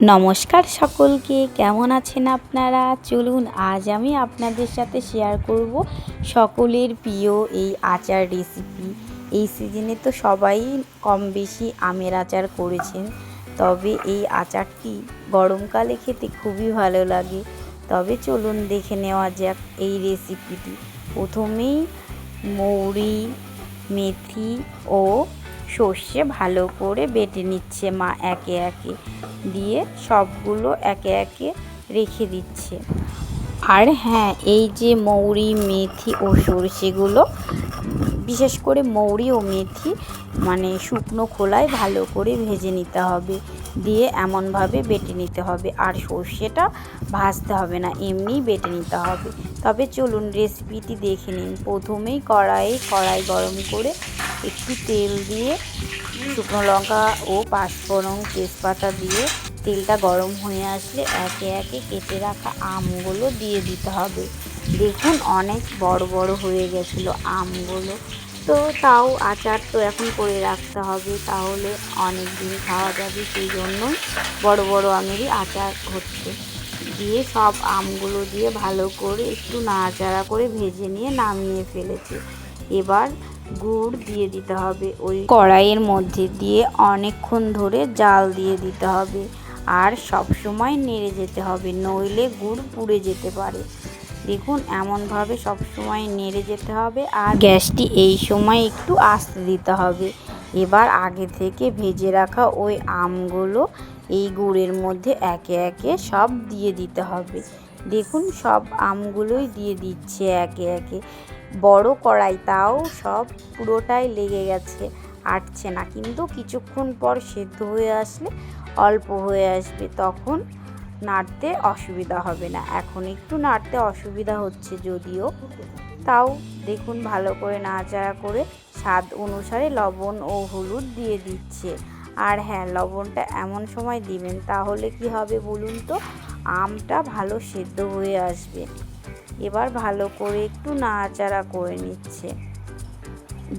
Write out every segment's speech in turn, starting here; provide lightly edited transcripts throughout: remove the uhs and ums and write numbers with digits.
নমস্কার সকলকে, কেমন আছেন আপনারা? চলুন আজ আমি আপনাদের সাথে শেয়ার করব সকলের প্রিয় এই আচার রেসিপি। এই সিজনে তো সবাই কম বেশি আমের আচার করেছেন, তবে এই আচারটি গরমকালে খেতে খুবই ভালো লাগে। তবে চলুন দেখে নেওয়া যাক এই রেসিপিটি। প্রথমেই মৌরি, মেথি ও সর্ষে ভালো করে বেটে নিচ্ছে মা একে একে, দিয়ে সবগুলো একে একে রেখে দিচ্ছে। আর হ্যাঁ, এই যে মৌরি, মেথি ও সর্ষেগুলো, বিশেষ করে মৌরি ও মেথি শুকনো খোলায় ভালো করে ভেজে নিতে হবে, দিয়ে এমনভাবে বেটে নিতে হবে। আর সর্ষেটা ভাজতে হবে না, এমনিই বেটে নিতে হবে। তবে চলুন রেসিপিটি দেখে নিন। প্রথমেই কড়াই গরম করে একটু তেল দিয়ে শুকনো লঙ্কা ও পাঁচফোড়ন, তেজপাতা দিয়ে তেলটা গরম হয়ে আসলে একে একে কেটে রাখা আমগুলো দিয়ে দিতে হবে। দেখুন অনেক বড় বড় হয়ে গেছিলো আমগুলো, তো তাও আচার তো এখন করে রাখতে হবে, তাহলে অনেক দিন খাওয়া যাবে, সেই জন্যই বড় বড় আমেরই আচার হচ্ছে। দিয়ে সব আমগুলো দিয়ে ভালো করে একটু নাড়াচাড়া করে ভেজে নিয়ে নামিয়ে ফেলেছে। এবার গুড় দিয়ে দিতে হবে ওই কড়াইয়ের মধ্যে, দিয়ে অনেকক্ষণ ধরে জাল দিয়ে দিতে হবে। আর সব সময় নেড়ে যেতে হবে, নইলে গুড় পুড়ে যেতে পারে। দেখুন এমনভাবে সব সময় নেড়ে যেতে হবে, আর গ্যাসটি এই সময় একটু আস্তে দিতে হবে। এবার আগে থেকে ভেজে রাখা ওই আমগুলো এই গুড়ের মধ্যে একে একে সব দিয়ে দিতে হবে। দেখুন সব আমগুলোই দিয়ে দিচ্ছে একে একে। বড় কড়াই, তাও সব পুরোটাই লেগে গেছে, আটছে না। কিন্তু কিছুক্ষণ পর সেদ্ধ হয়ে আসলে অল্প হয়ে আসবে, তখন নাড়তে অসুবিধা হবে না। এখন একটু নাড়তে অসুবিধা হচ্ছে যদিও, তাও দেখুন ভালো করে নাড়াচাড়া করে স্বাদ অনুসারে লবণ ও হলুদ দিয়ে দিচ্ছে। আর হ্যাঁ, লবণটা এমন সময় দিবেন, তাহলে কি হবে বলুন তো, আমটা ভালো সেদ্ধ হয়ে আসবে। এবার ভালো করে একটু নাড়াচাড়া করে নিচ্ছে,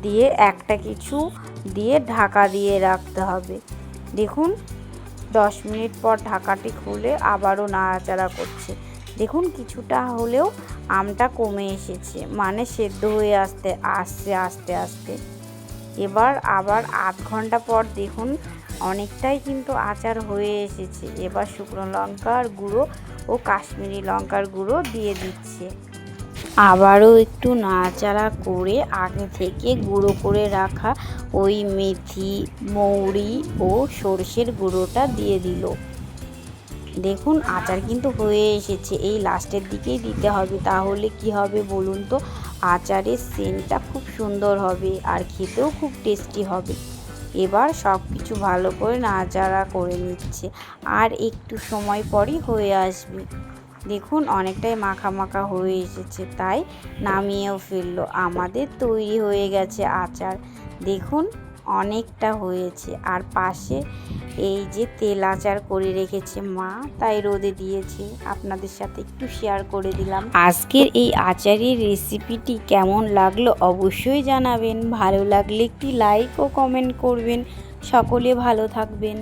দিয়ে একটা কিছু দিয়ে ঢাকা দিয়ে রাখতে হবে। দেখুন 10 মিনিট পর ঢাকাটি খুলে আবারও নাড়াচাড়া করছে। দেখুন কিছুটা হলেও আমটা কমে এসেছে, সেদ্ধ হয়ে আসতে আস্তে আস্তে। এবার আবার আধ ঘন্টা পর দেখুন অনেকটাই কিন্তু আচার হয়ে এসেছে। এবার শুকনো লঙ্কার গুঁড়ো ও কাশ্মীরি লঙ্কার গুঁড়ো দিয়ে দিচ্ছে। আবারও একটু নাড়াচাড়া করে আগে থেকে গুঁড়ো করে রাখা ওই মেথি, মৌরি ও সর্ষের গুঁড়োটা দিয়ে দিল। দেখুন আচার কিন্তু হয়ে এসেছে, এই লাস্টের দিকেই দিতে হবে, তাহলে কি হবে বলুন তো, আচারের সেন্টটা খুব সুন্দর হবে আর খেতেও খুব টেস্টি হবে। এবার সব কিছু ভালো করে নাড়াচাড়া করে নিচ্ছে, আর একটু সময় পরই হয়ে আসবে। দেখুন অনেকটাই মাখা মাখা হয়ে এসেছে, তাই নামিয়েও ফেললো। আমাদের তৈরি হয়ে গেছে আচার। দেখুন অনেকটা হয়েছে। আর পাশে এই যে তেল আচার করে রেখেছে মা, তাই রোদে দিয়েছে, আপনাদের সাথে একটু শেয়ার করে দিলাম। আজকের এই আচারের রেসিপিটি কেমন লাগলো অবশ্যই জানাবেন। ভালো লাগলে একটি লাইক ও কমেন্ট করবেন। সকলে ভালো থাকবেন।